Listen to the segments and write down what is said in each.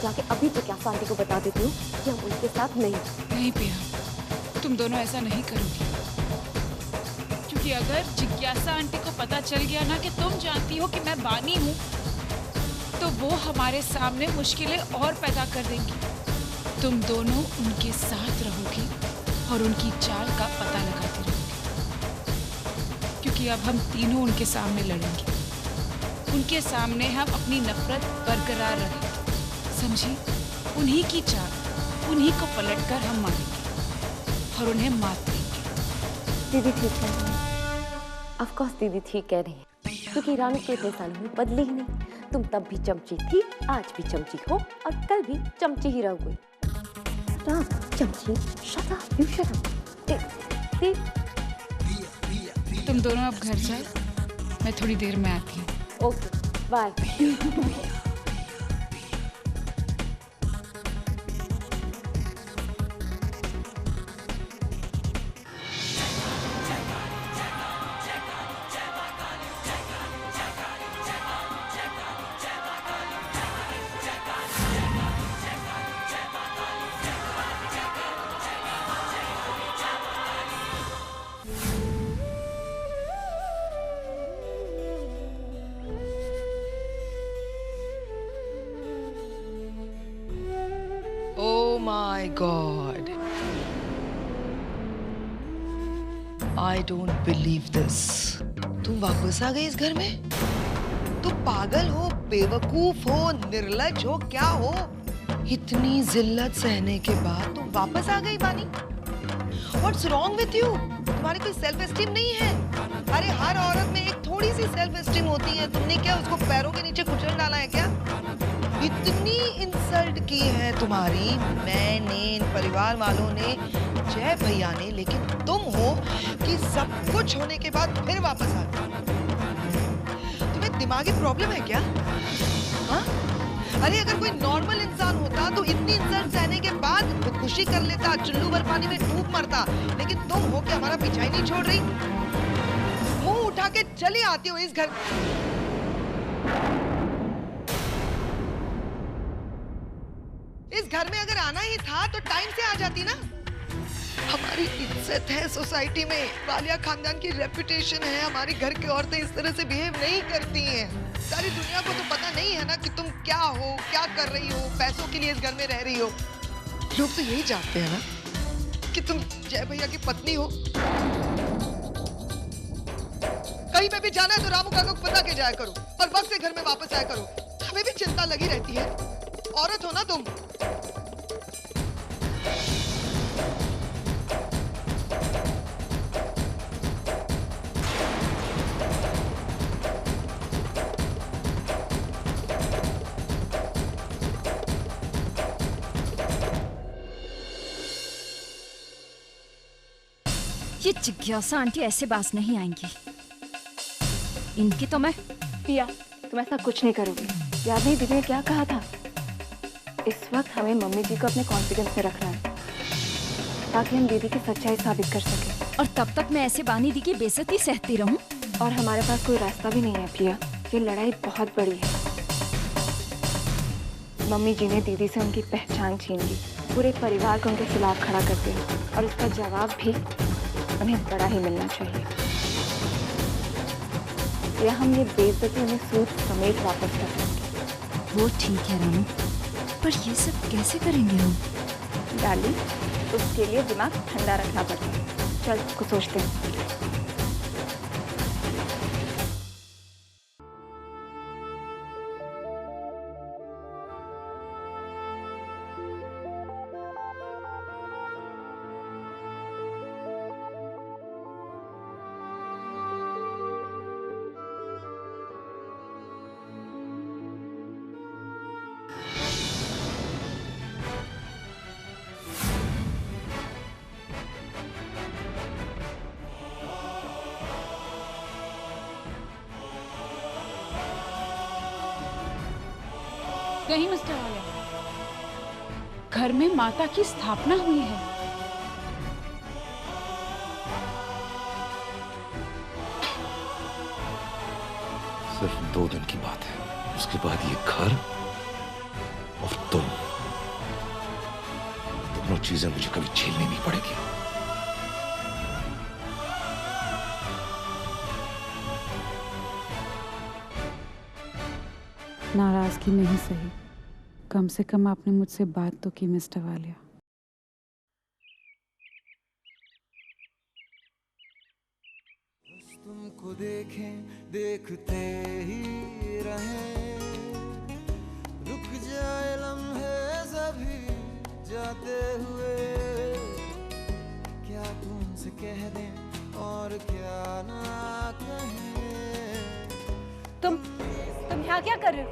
जाके अभी जिज्ञासा आंटी को बता देती हूँ कि हम उनके साथ नहीं। नहीं पिया, तुम दोनों ऐसा नहीं करोगी, क्योंकि अगर जिज्ञासा आंटी को पता चल गया ना कि तुम जानती हो कि मैं बानी हूँ, तो वो हमारे सामने मुश्किलें और पैदा कर देंगी। तुम दोनों उनके साथ रहोगी और उनकी चाल का पता लगाती रहोगी, क्योंकि अब हम तीनों उनके सामने लड़ेंगे। उनके सामने हम अपनी नफरत बरकरार रखेंगे, समझी? उन्हीं की चाल, उन्हीं को पलटकर हम मारेंगे और उन्हें मात देंगे। दीदी ठीक कह रही है। ऑफ कोर्स दीदी ठीक कह रही है, क्योंकि रानू तो इतने साल में बदली ही नहीं। तुम तब भी चमची थी, आज भी चमची हो और कल भी चमची ही रहोगी। राम चमची, shut up, you shut up. तुम दोनों अब घर जाओ, मैं थोड़ी देर में आती हूँ। Okay bye. Oh my God. I don't believe this. तुम वापस आ गई इस घर में? तुम पागल हो, बेवकूफ हो, निर्लज्ज हो, क्या हो? इतनी जिल्लत सहने के बाद तुम वापस आ गई बानी? What's wrong with you? तुम्हारी कोई सेल्फ एस्टीम नहीं है? अरे हर औरत में एक थोड़ी सी सेल्फ एस्टीम होती है। तुमने क्या उसको पैरों के नीचे कुचल डाला है क्या? इतनी इंसल्ट की है तुम्हारी मैंने, इन परिवार वालों ने, जय भैया ने, लेकिन तुम हो कि सब कुछ होने के बाद फिर वापस आ गए। तुम्हें दिमागी प्रॉब्लम है क्या? हाँ? अरे अगर कोई नॉर्मल इंसान होता तो इतनी इंसल्ट सहने के बाद खुदकुशी कर लेता, चुल्लू भर पानी में डूब मरता, लेकिन तुम हो कि हमारा पीछा ही नहीं छोड़ रही। मुंह उठा के चली आती हो इस घर। इस घर में अगर आना ही था तो टाइम से आ जाती ना। हमारी इज्जत है सोसाइटी में, वालिया खानदान की रेपुटेशन है, हमारी घर की औरतें इस तरह से बिहेव नहीं करती हैं। सारी दुनिया को तो पता नहीं है ना कि तुम क्या हो, क्या कर रही हो, पैसों के लिए इस घर में रह रही हो। लोग तो यही जानते हैं ना कि तुम जय भैया की पत्नी हो। कहीं पे भी जाना है तो रामू काका को बता के जाया करो और वक्त से घर में वापस आया करो। हमें भी चिंता लगी रहती है, औरत हो ना तुम। ये जिज्ञासा आंटी ऐसे बास नहीं आएंगी। इनकी तो मैं। पिया तुम ऐसा कुछ नहीं करोगे। याद नहीं दीदी ने क्या कहा था? इस वक्त हमें मम्मी जी को अपने कॉन्फिडेंस में रखना है ताकि हम दीदी की सच्चाई साबित कर सके। और तब तक मैं ऐसे बानी दी की बेइज्जती सहती रहूं? और हमारे पास कोई रास्ता भी नहीं है पिया। ये लड़ाई बहुत बड़ी है। मम्मी जी ने दीदी से उनकी पहचान छीन ली, पूरे परिवार को उनके खिलाफ खड़ा कर दिया और इसका जवाब भी उन्हें बड़ा ही मिलना चाहिए। या हम ये बेइज्जती उन्हें सूद समेत वापस कर देंगे। वो ठीक है रानू, पर ये सब कैसे करेंगे हम? डाली उसके लिए दिमाग ठंडा रखना पड़ता है। चल कुछ सोचते हैं। नहीं मिस्टर आर्या, घर में माता की स्थापना हुई है। सिर्फ 2 दिन की बात है, उसके बाद ये घर और तुम, दोनों चीजें मुझे कभी झेलनी नहीं पड़ेगी। नाराजगी नहीं सही, कम से कम आपने मुझसे बात तो की मिस्टर वालिया। तुमको देखें देखते ही रहें, रुक जाए लम्हे सभी जाते हुए, क्या तुमसे कह दें और क्या ना कहें। तुम यहाँ क्या कर रहे हो?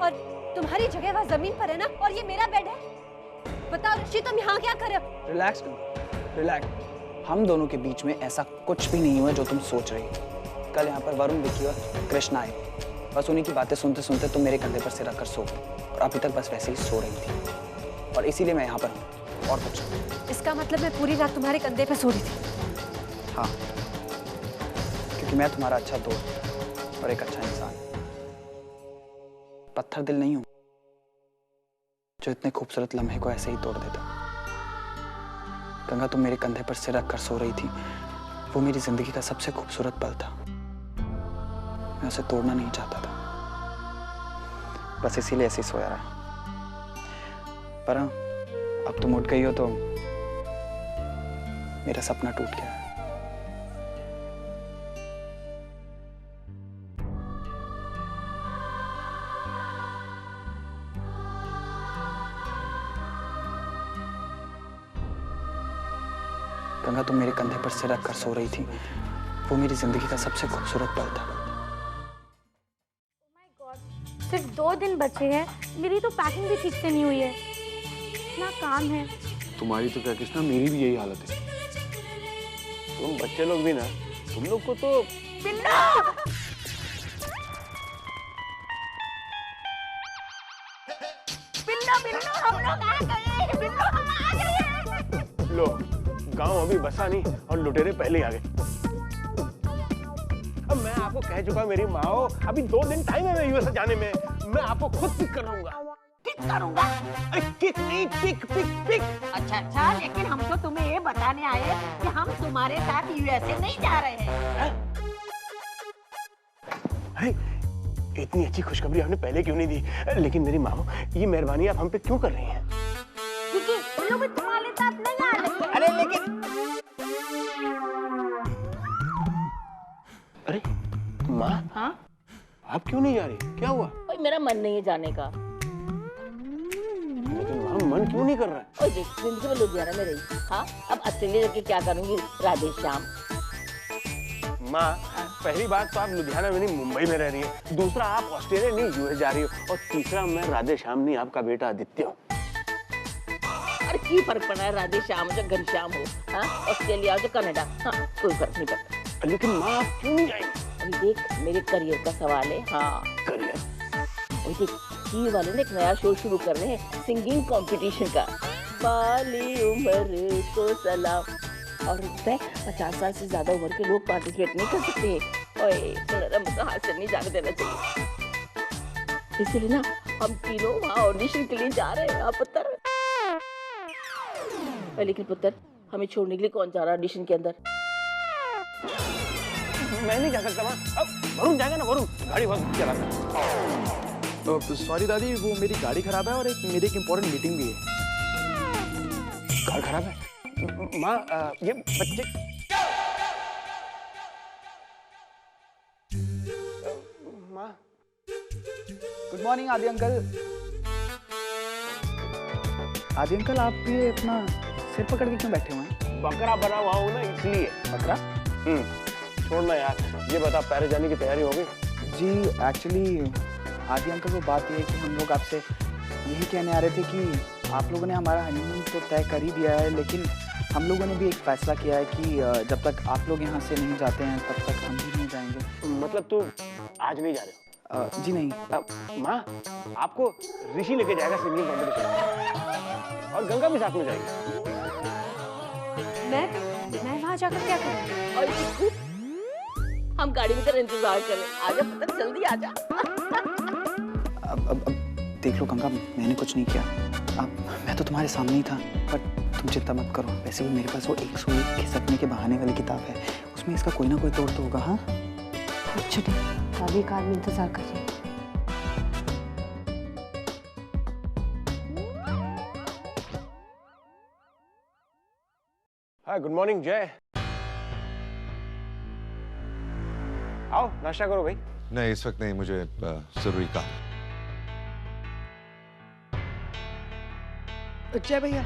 और तुम्हारी जगह वहाँ जमीन पर है ना, और ये मेरा बेड है। बताओ ऋषि, तुम यहाँ क्या कर रहे हो? रिलैक्स करो, रिलैक्स। हम दोनों के बीच में ऐसा कुछ भी नहीं हुआ जो तुम सोच रही हो। कल यहाँ पर वरुण, विकी और कृष्णा आए, बस उन्हीं की बातें सुनते सुनते तुम मेरे कंधे पर सिर रखकर सो गई, और अभी तक बस वैसे ही सो रही थी, और इसीलिए मैं यहाँ पर हूँ, और कुछ नहीं। इसका मतलब मैं पूरी रात तुम्हारे कंधे पे सो रही थी? हाँ, क्योंकि मैं तुम्हारा अच्छा दोस्त और एक अच्छा इंसान, पत्थर दिल नहीं हूँ जो इतने खूबसूरत लम्हे को ऐसे ही तोड़ देता। गंगा, तुम मेरे कंधे पर सिर रखकर सो रही थी, वो मेरी जिंदगी का सबसे खूबसूरत पल था। मैं उसे तोड़ना नहीं चाहता था, बस इसीलिए ऐसे ही सोया रहा। पर अब तुम उठ गई हो तो मेरा सपना टूट गया है। गंगा, तुम मेरे कंधे पर सिर रखकर सो रही थी, वो मेरी जिंदगी का सबसे खूबसूरत पल था। सिर्फ 2 दिन बचे हैं, मेरी तो पैकिंग भी ठीक से नहीं हुई है, इतना काम है। तुम्हारी तो क्या कृष्णा, मेरी भी यही हालत है। तुम बच्चे लोग भी ना, तुम लोग को तो बिल्लो! बिल्लो, बिल्लो, हम लोग आ गए, बिल्लो, हम आ गए। लो, गांव अभी बसा नहीं और लुटेरे पहले ही आ गए। अब मैं आपको कह चुका, मेरी माँ, अभी 2 दिन टाइम है मैं यूएस जाने में, मैं आपको खुद पिक कर लूंगा। पिक करूंगा? किक नहीं, पिक पिक पिक। अच्छा, लेकिन हम तो तुम्हें ये बताने आए कि हम तुम्हारे साथ यूएसए नहीं जा रहे हैं। इतनी अच्छी खुशखबरी आपने पहले क्यों नहीं दी? लेकिन मेरी माँ, ये मेहरबानी आप हम पे क्यों कर रही हैं? क्योंकि वो लोग तुम्हारे साथ नहीं आ रहे। अरे लेकिन, अरे माँ, हाँ? आप क्यों नहीं जा रही? क्या हुआ? ओए, मेरा मन नहीं है जाने का। लेकिन माँ, मन क्यों नहीं कर रहा है? ओए देख, जिंदगी में लुधियाना में रही, हाँ? अब ऑस्ट्रेलिया जाके क्या करूंगी? राधे श्याम। माँ, पहली बात तो आप लुधियाना में नहीं, मुंबई में रह रही है। दूसरा, आप ऑस्ट्रेलिया नहीं, यूएस जा रही हो। और तीसरा, मैं राधे श्याम नहीं, आपका बेटा आदित्य हूँ। अरे की फर्क पड़ा है, राधे श्याम हो चाहे घनश्याम हो, हाँ? ऑस्ट्रेलिया हो चाहे कनाडा, हाँ, कोई फर्क नहीं पड़ता। लेकिन माँ, आप क्यों नहीं जाएंगी? अभी देख, मेरे करियर का सवाल है, हाँ। करियर? और देख, टीवी वाले ने एक नया शो शुरू कर रहे हैं, सिंगिंग कंपटीशन का। बाली उम्र को सलाम। और 50 साल से ज्यादा उम्र के लोग पार्टिसिपेट नहीं कर सकते। ओए, तो हाथ से नहीं जाने देना चाहिए। इसलिए ना हम तीनों वहाँ ऑडिशन के लिए जा रहे हैं पुत्र। लेकिन पुत्र, हमें छोड़ने के लिए कौन जा रहा है ऑडिशन के अंदर? मैं नहीं जा सकता माँ। अब वरुण जाएगा ना, वरुण गाड़ी बहुत चलाता है। सॉरी दादी, वो मेरी गाड़ी खराब है और मेरी एक इम्पोर्टेंट मीटिंग भी है। कार खराब है? माँ, ये बच्चे, माँ। गुड मॉर्निंग आदि अंकल। आदि अंकल, आप ये अपना सिर पकड़ के क्यों बैठे हुए हैं? बकरा बना हुआ हूँ ना, इसलिए। बकरा? छोड़ना यार, ये बता, पैरिस जाने की तैयारी हो गई? जी एक्चुअली आदि अंकल, वो बात ये है कि हम लोग आपसे यही कहने आ रहे थे कि आप लोगों ने हमारा हनीमून तो तय कर ही दिया है, लेकिन हम लोगों ने भी एक फैसला किया है कि जब तक आप लोग यहाँ से नहीं जाते हैं तब तक हम भी नहीं जाएंगे। मतलब तू आज नहीं जा रहे हो? जी नहीं। माँ, आपको ऋषि लेके जाएगा सिंगिंग कॉम्पिटिशन, और गंगा भी साथ में जाएगी। मैं वहाँ जाकर क्या करूँ? और चिक्कू, हम गाड़ी में तेरा इंतजार कर रहे हैं, आजा पुत्र, जल्दी आजा। देख लो गंगा, मैंने कुछ नहीं किया। मैं तो तुम्हारे सामने ही था, पर तुम चिंता मत करो। वैसे भी मेरे पास वो 101 खिसकने के बहाने वाली किताब है, उसमें इसका कोई ना कोई तोड़ तो होगा। हाँ कुछ नहीं, अभी कार में इंतजार कर रही हूँ। हाय, गुड मॉर्निंग जय। आओ नाश्ता करो भाई। नहीं इस वक्त नहीं, मुझे जरूरी काम। जय भैया,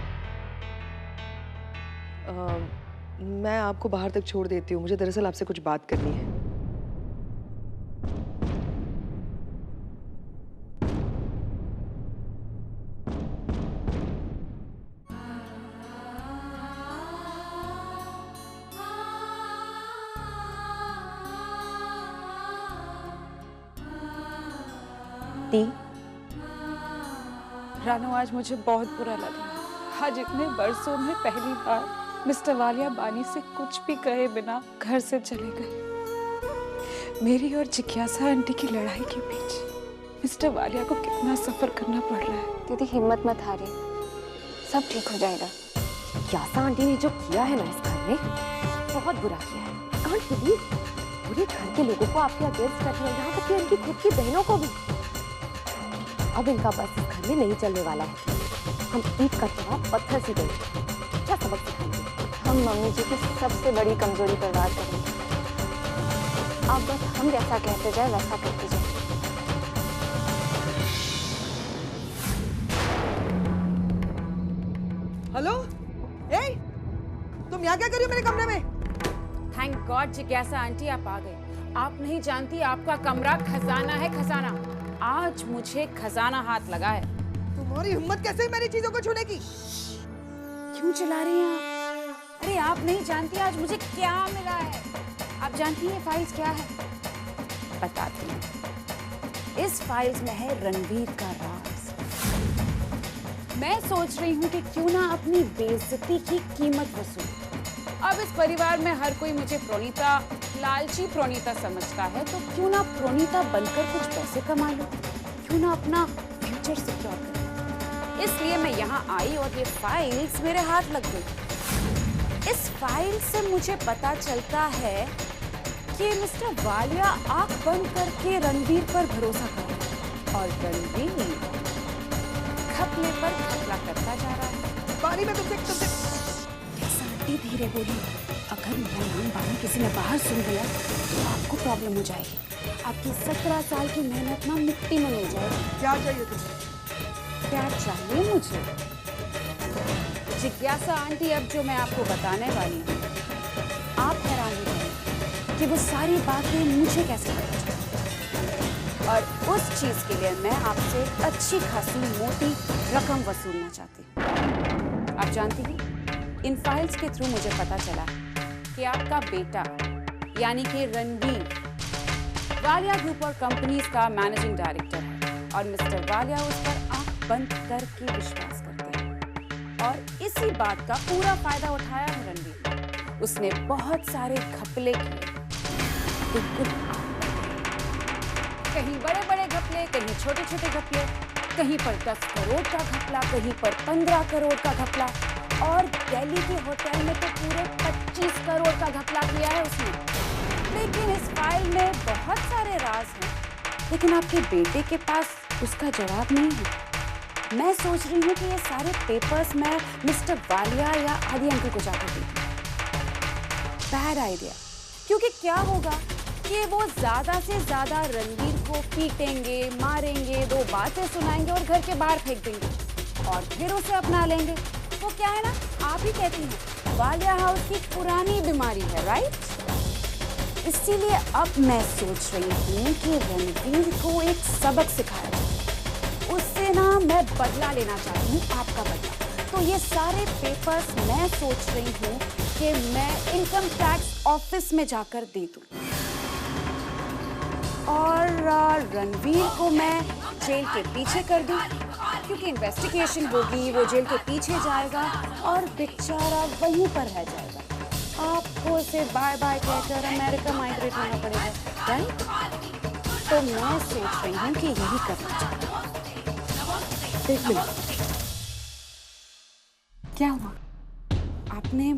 मैं आपको बाहर तक छोड़ देती हूँ। मुझे दरअसल आपसे कुछ बात करनी है। रानू, आज मुझे बहुत बुरा लगा। आज इतने बरसों में पहली बार मिस्टर वालिया बानी से कुछ भी कहे बिना घर से चले गए। मेरी और जिज्ञासा आंटी की लड़ाई के बीच मिस्टर वालिया को कितना सफर करना पड़ रहा है। दीदी हिम्मत मत हारिए, सब ठीक हो जाएगा। जिज्ञासा आंटी ने जो किया है ना इस घर में, बहुत बुरा किया है। कांट बिलीव, पूरे घर के लोगों को आपके अगेंस्ट कर दिया, यहाँ तक कि उनकी खुद की बहनों को भी। अब इनका बस इस घर में नहीं चलने वाला है। हम ईद का जवाब पत्थर से देंगे। क्या सबक सिखाएंगे? हम मम्मी जी की सबसे बड़ी कमजोरी पर बात करेंगे। आप बस हम जैसा कहते जाए वैसा करते जाए। हेलो, ए, तुम यहाँ क्या कर रही हो मेरे कमरे में? थैंक गॉड जिज्ञासा आंटी आप आ गई। आप नहीं जानती, आपका कमरा खजाना है, खजाना। आज मुझे खजाना हाथ लगा है। तुम्हारी हिम्मत कैसे है मेरी चीजों को छूने की? क्यों चिल्ला रही हैं आप? अरे आप नहीं जानती आज मुझे क्या मिला है। आप जानती हैं फाइल्स क्या है? बताती हूँ। इस फाइल्स में है रणवीर का राज। मैं सोच रही हूँ कि क्यों ना अपनी बेइज्जती की कीमत वसूल। अब इस परिवार में हर कोई मुझे प्रोनीता, लालची प्रोनीता समझता है, तो क्यों ना प्रोनीता बनकर कुछ पैसे कमा लूं, क्यों ना अपना फ्यूचर सिक्योर करूं। इसलिए मैं यहाँ आई और ये फाइल्स मेरे हाथ लग गई। इस फाइल से मुझे पता चलता है कि मिस्टर वालिया आंख बंद करके रणवीर पर भरोसा कर रहा है और रणवीर घपले पर घपला करता जा रहा है। बानी में तुमसे धीरे बोली, अगर मेरा नाम बानी किसी ने बाहर सुन लिया तो आपको प्रॉब्लम हो जाएगी। आपकी 17 साल की मेहनत ना मिट्टी में मिल जाएगी। क्या चाहिए तुम्हें? क्या चाहिए मुझे? जिज्ञासा आंटी, अब जो मैं आपको बताने वाली हूँ, आप हैरान हो जाएंगे कि वो सारी बातें मुझे कैसे पता चली। और उस चीज के लिए मैं आपसे अच्छी खासी मोटी रकम वसूलना चाहती हूँ। आप जानती हैं, इन फाइल्स के थ्रू मुझे पता चला कि आपका बेटा यानी कि रणवीर वालिया ग्रुप और कंपनीज का मैनेजिंग डायरेक्टर है और मिस्टर वालिया उस पर आंख बंद करके विश्वास करते हैं। और इसी बात का पूरा फायदा उठाया है रणवीर। उसने बहुत सारे घपले किए, कहीं बड़े-बड़े घपले, कहीं छोटे-छोटे घपले, कहीं पर 10 करोड़ का घपला, कहीं पर 15 करोड़ का घपला, और दिल्ली के होटल में तो पूरे 25 करोड़ का घपला किया है उसने। लेकिन इस फाइल में बहुत सारे राज हैं, लेकिन आपके बेटे के पास उसका जवाब नहीं है। मैं सोच रही हूँ कि ये सारे पेपर्स मैं मिस्टर वालिया या आदि अंकल को जाकर दूँ। बैड आइडिया, क्योंकि क्या होगा कि वो ज्यादा से ज्यादा रणवीर को पीटेंगे, मारेंगे, 2 बातें सुनाएंगे और घर के बाहर फेंक देंगे और फिर उसे अपना लेंगे। वो क्या है ना, आप ही कहती हैं, वालिया हाउस की पुरानी बीमारी है, राइट? इसीलिए अब मैं सोच रही हूँ कि रणवीर को एक सबक सिखाया जाए। उससे ना मैं बदला लेना चाहती हूँ, आपका बदला। तो ये सारे पेपर्स मैं सोच रही हूँ कि मैं इनकम टैक्स ऑफिस में जाकर दे दूँ और रणवीर को मैं जेल के पीछे कर दूँ, क्योंकि इन्वेस्टिगेशन होगी, वो जेल के पीछे जाएगा और बेचारा वहीं पर रह जाएगा। आपको उसे बाय बाय कहकर अमेरिका माइग्रेट होना पड़ेगा, राइट? तो मैं सोच रही हूँ कि यही करना चाहिए। एक मिनट, क्या हुआ? आपने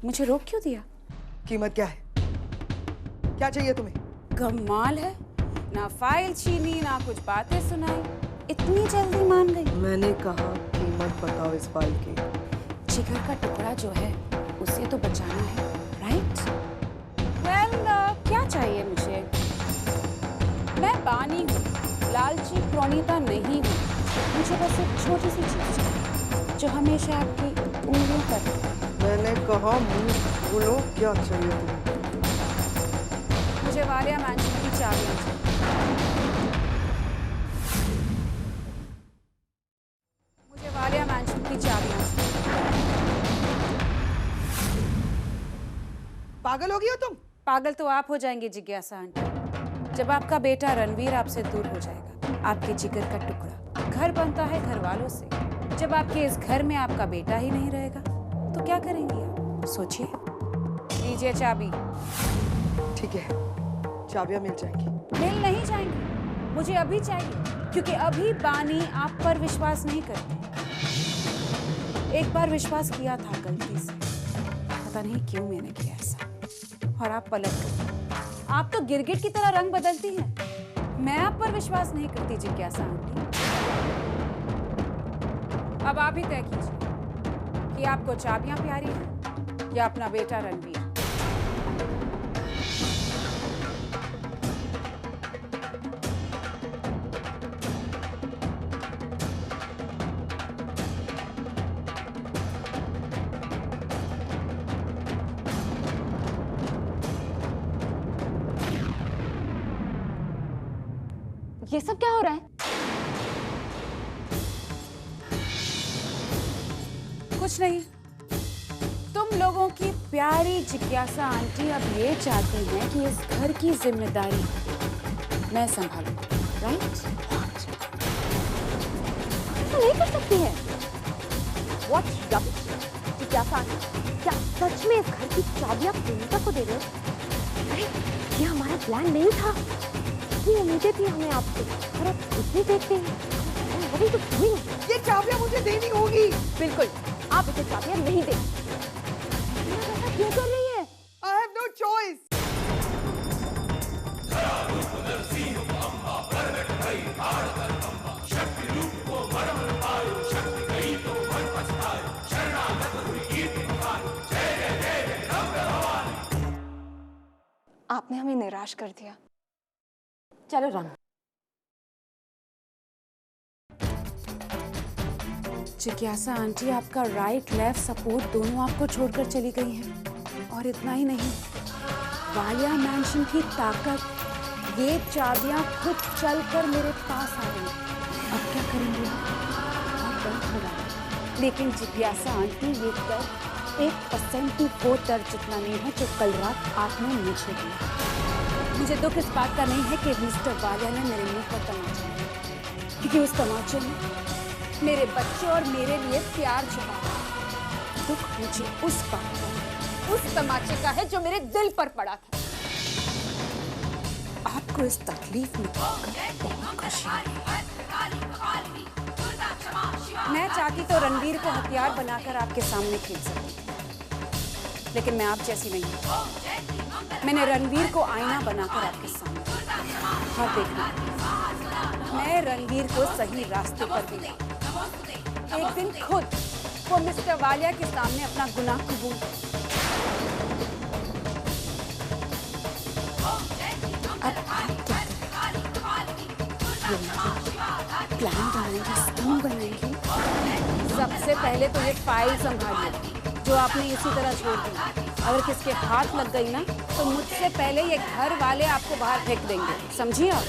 मुझे रोक क्यों दिया? कीमत क्या है? क्या चाहिए तुम्हें? कमाल है, ना फाइल छीनी ना कुछ बातें सुनाई, इतनी जल्दी मान गई। मैंने कहा कीमत बताओ इस बाल की। जिगर का टुकड़ा जो है उसे तो बचाना है, राइट? वेल, क्या चाहिए मुझे? मैं बानी हूँ, लालची प्रोनीता नहीं हूँ। मुझे बस एक छोटी सी चीज चाहिए जो हमेशा आपकी उंगलियों पर। मैंने कहा मुंह खोलो, क्या चाहिए तुम्हें? मुझे वालिया मैंशन की चाबियां चाहिए। मुझे वालिया मैंशन की चाबियां चाहिए। पागल हो गई हो तुम? पागल तो आप हो जाएंगे जिज्ञासा आंटी, जब आपका बेटा रणवीर आपसे दूर हो जाएगा। आपके जिगर का टुकड़ा। घर बनता है घर वालों से, जब आपके इस घर में आपका बेटा ही नहीं रहेगा तो क्या करेंगी आप? सोचिए। लीजिए चाबी। ठीक है, चाबियां मिल जाएंगी। मिल नहीं जाएंगी, मुझे अभी चाहिए, क्योंकि अभी बानी आप पर विश्वास नहीं करते। एक बार विश्वास किया था गलती से, पता नहीं क्यों मैंने किया ऐसा, और आप पलट गए। आप तो गिरगिट की तरह रंग बदलती हैं। मैं आप पर विश्वास नहीं करती जिज्ञासा आंटी। अब आप ही तय कीजिए कि आपको चाबियां प्यारी हैं या अपना बेटा रणवीर। ये सब क्या हो रहा है? कुछ नहीं, तुम लोगों की प्यारी जिज्ञासा आंटी अब ये चाहती हैं कि इस घर की जिम्मेदारी मैं संभालूं, राइट? तो नहीं कर सकती है। What rubbish? जिज्ञासा आंटी, क्या सच में इस घर की चाबियां प्रेमिका को दे रहे हो? अरे ये हमारा प्लान नहीं था। इतनी उम्मीदें थी हमें आपसे, और अब इतनी देखते हैं। What are you doing? ये चाबियां मुझे देनी होगी। बिल्कुल, आप इसे चाबियां नहीं दे। ऐसा क्यों कर रही है? I have no choice. आपने हमें निराश कर दिया। चलो राम। जिज्ञासा आंटी, आपका राइट लेफ्ट सपोर्ट दोनों आपको छोड़कर चली गई हैं। और इतना ही नहीं, वालिया मैंशन की ताकत, ये चाबियां खुद चलकर मेरे पास आ गई। अब क्या करेंगे? बहुत दर्द हो रहा है, लेकिन जिज्ञासा आंटी, ये दर्द 1% भी वो दर्द जितना नहीं है जो कल रात आपने मुझे दिया। मुझे दुख इस बात का नहीं है कि मिस्टर वालिया ने मेरे मुंह पर तमाचा दिया, क्योंकि उस तमाचे में मेरे बच्चे और मेरे लिए प्यार छुपा है। दुख मुझे उस बात का, उस तमाचे का है जो मेरे दिल पर पड़ा था। आपको इस तकलीफ में बहुत खुशी है। मैं चाहती तो रणवीर को हथियार बनाकर आपके सामने खींच सकती, लेकिन मैं आप जैसी नहीं हूं। मैंने रणवीर को आईना बनाकर आपके सामने, और देखना, मैं रणवीर को सही रास्ते पर भी लाऊं। एक दिन खुद वो मिस्टर वालिया के सामने अपना गुनाह कबूल। अब आप क्या प्लान बनाएंगे, स्कीम बनाएंगे? सबसे पहले तो ये फाइल संभालिए जो आपने इसी तरह छोड़ दी। अगर किसके हाथ लग गई ना, तो मुझसे पहले ये घर वाले आपको बाहर फेंक देंगे, समझिए आप?